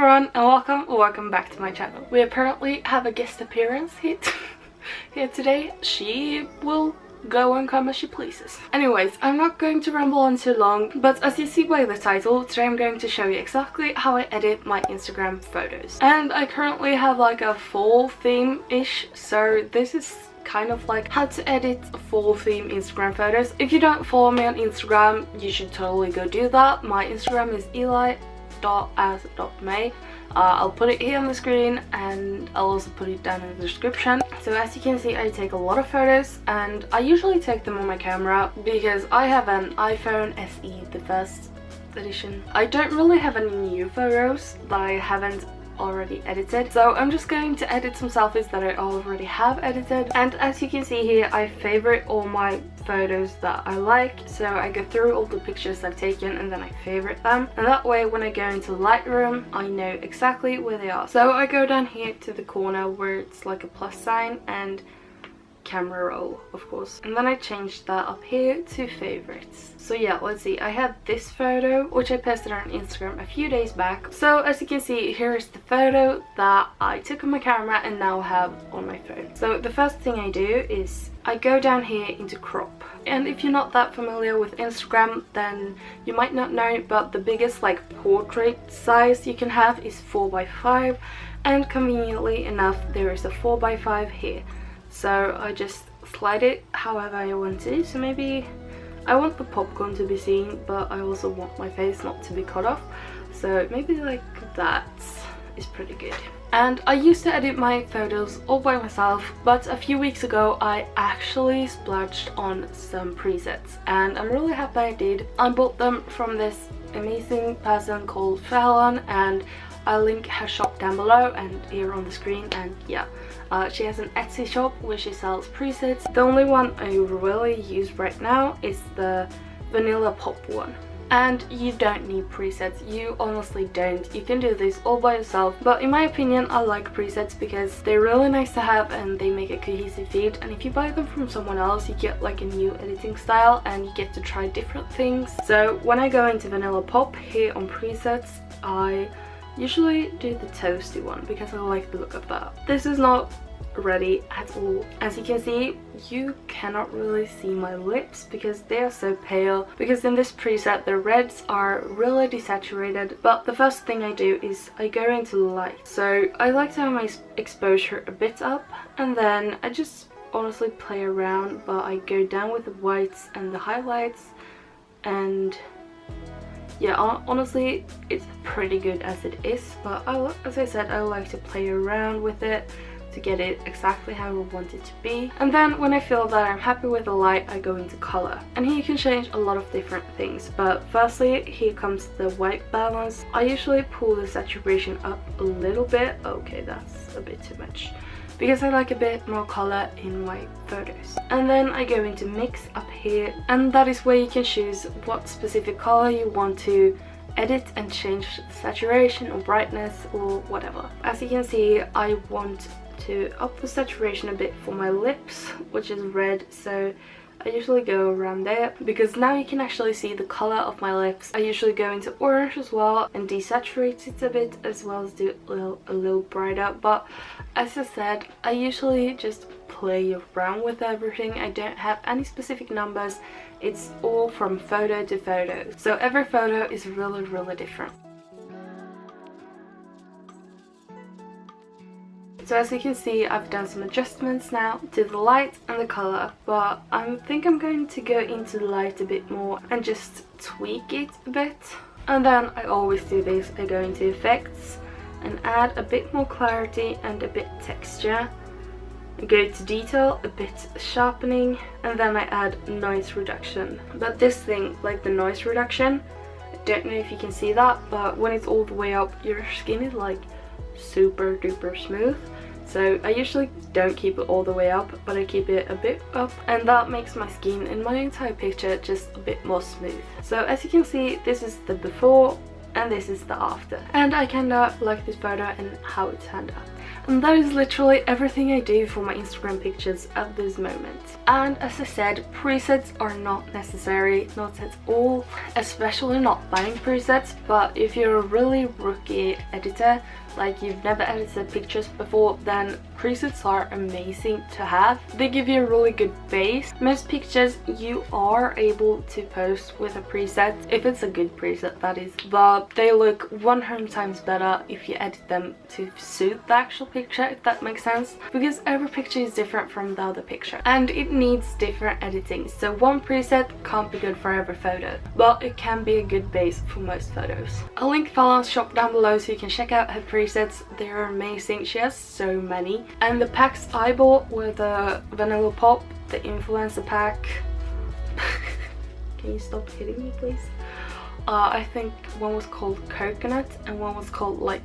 everyone, and welcome back to my channel. We apparently have a guest appearance here today. She will go and come as she pleases. Anyways, I'm not going to ramble on too long, but as you see by the title, today I'm going to show you exactly how I edit my Instagram photos. And I currently have like a fall theme-ish, so this is kind of like how to edit full theme Instagram photos. If you don't follow me on Instagram, you should totally go do that. My Instagram is eli.as.may. I'll put it here on the screen and I'll also put it down in the description. So as you can see, I take a lot of photos and I usually take them on my camera because I have an iPhone SE, the first edition. I don't really have any new photos that I haven't already edited, so I'm just going to edit some selfies that I already have edited. And as you can see here, I favorite all my photos that I like, so I go through all the pictures I've taken and then I favorite them, and that way when I go into Lightroom I know exactly where they are. So I go down here to the corner where it's like a plus sign and camera roll, of course, and then I changed that up here to favorites. So yeah, let's see, I had this photo which I posted on Instagram a few days back. So as you can see, here is the photo that I took on my camera and now have on my phone. So the first thing I do is I go down here into crop, and if you're not that familiar with Instagram then you might not know, but the biggest like portrait size you can have is 4x5, and conveniently enough there is a 4x5 here. So I just slide it however I want to. So maybe I want the popcorn to be seen, but I also want my face not to be cut off. So maybe like that is pretty good. And I used to edit my photos all by myself, but a few weeks ago I actually splurged on some presets and I'm really happy I did. I bought them from this amazing person called FALLONS, and I'll link her shop down below and here on the screen. And yeah, she has an Etsy shop where she sells presets. The only one I really use right now is the vanilla pop one. And you don't need presets, you honestly don't. You can do this all by yourself, but in my opinion I like presets because they're really nice to have and they make a cohesive feed, and if you buy them from someone else you get like a new editing style and you get to try different things. So when I go into vanilla pop here on presets, I usually do the toasty one because I like the look of that. This is not ready at all. As you can see, you cannot really see my lips because they are so pale, because in this preset the reds are really desaturated. But the first thing I do is I go into light. So I like to have my exposure a bit up and then I just honestly play around, but I go down with the whites and the highlights, and yeah, honestly it's pretty good as it is, but as I said, I like to play around with it to get it exactly how I want it to be. And then when I feel that I'm happy with the light, I go into color, and here you can change a lot of different things. But firstly, here comes the white balance. I usually pull the saturation up a little bit. Okay, that's a bit too much because I like a bit more color in my photos. And then I go into mix up here, and that is where you can choose what specific color you want to edit and change the saturation or brightness or whatever. As you can see, I want to up the saturation a bit for my lips, which is red, so I usually go around there because now you can actually see the color of my lips. I usually go into orange as well and desaturate it a bit, as well as do a little brighter. But as I said, I usually just play around with everything. I don't have any specific numbers. It's all from photo to photo, so every photo is really different. So as you can see, I've done some adjustments now to the light and the color, but I think I'm going to go into the light a bit more and just tweak it a bit. And then I always do this, I go into effects and add a bit more clarity and a bit texture. I go to detail, a bit sharpening, and then I add noise reduction. But this thing, like the noise reduction, I don't know if you can see that, but when it's all the way up, your skin is like super duper smooth. So I usually don't keep it all the way up, but I keep it a bit up, and that makes my skin in my entire picture just a bit more smooth. So as you can see, this is the before and this is the after, and I kinda like this photo and how it turned out. And that is literally everything I do for my Instagram pictures at this moment. And as I said, presets are not necessary, not at all, especially not buying presets. But if you're a really rookie editor, like you've never edited pictures before, then presets are amazing to have. They give you a really good base. Most pictures you are able to post with a preset, if it's a good preset that is, but they look 100 times better if you edit them to suit the actual picture, if that makes sense, because every picture is different from the other picture and it needs different editing. So one preset can't be good for every photo, but it can be a good base for most photos. I'll link FALLONS shop down below so you can check out her presets. They're amazing. She has so many. And the packs I bought were the Vanilla Pop, the Influencer pack. Can you stop hitting me, please? I think one was called Coconut and one was called like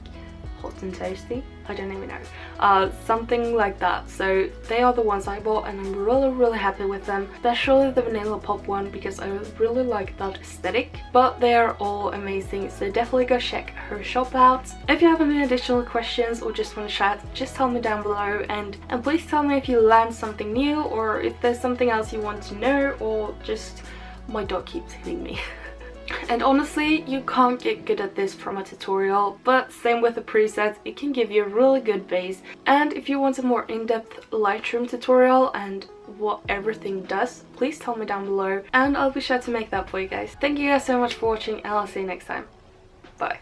Hot and Toasty. I don't even know. Something like that. So they are the ones I bought and I'm really happy with them. Especially the Vanilla Pop one because I really like that aesthetic. But they are all amazing, so definitely go check her shop out. If you have any additional questions or just want to chat, just tell me down below, and please tell me if you learned something new or if there's something else you want to know, or just my dog keeps hitting me. And honestly, you can't get good at this from a tutorial, but same with the presets, it can give you a really good base. And if you want a more in-depth Lightroom tutorial and what everything does, please tell me down below and I'll be sure to make that for you guys. Thank you guys so much for watching and I'll see you next time. Bye.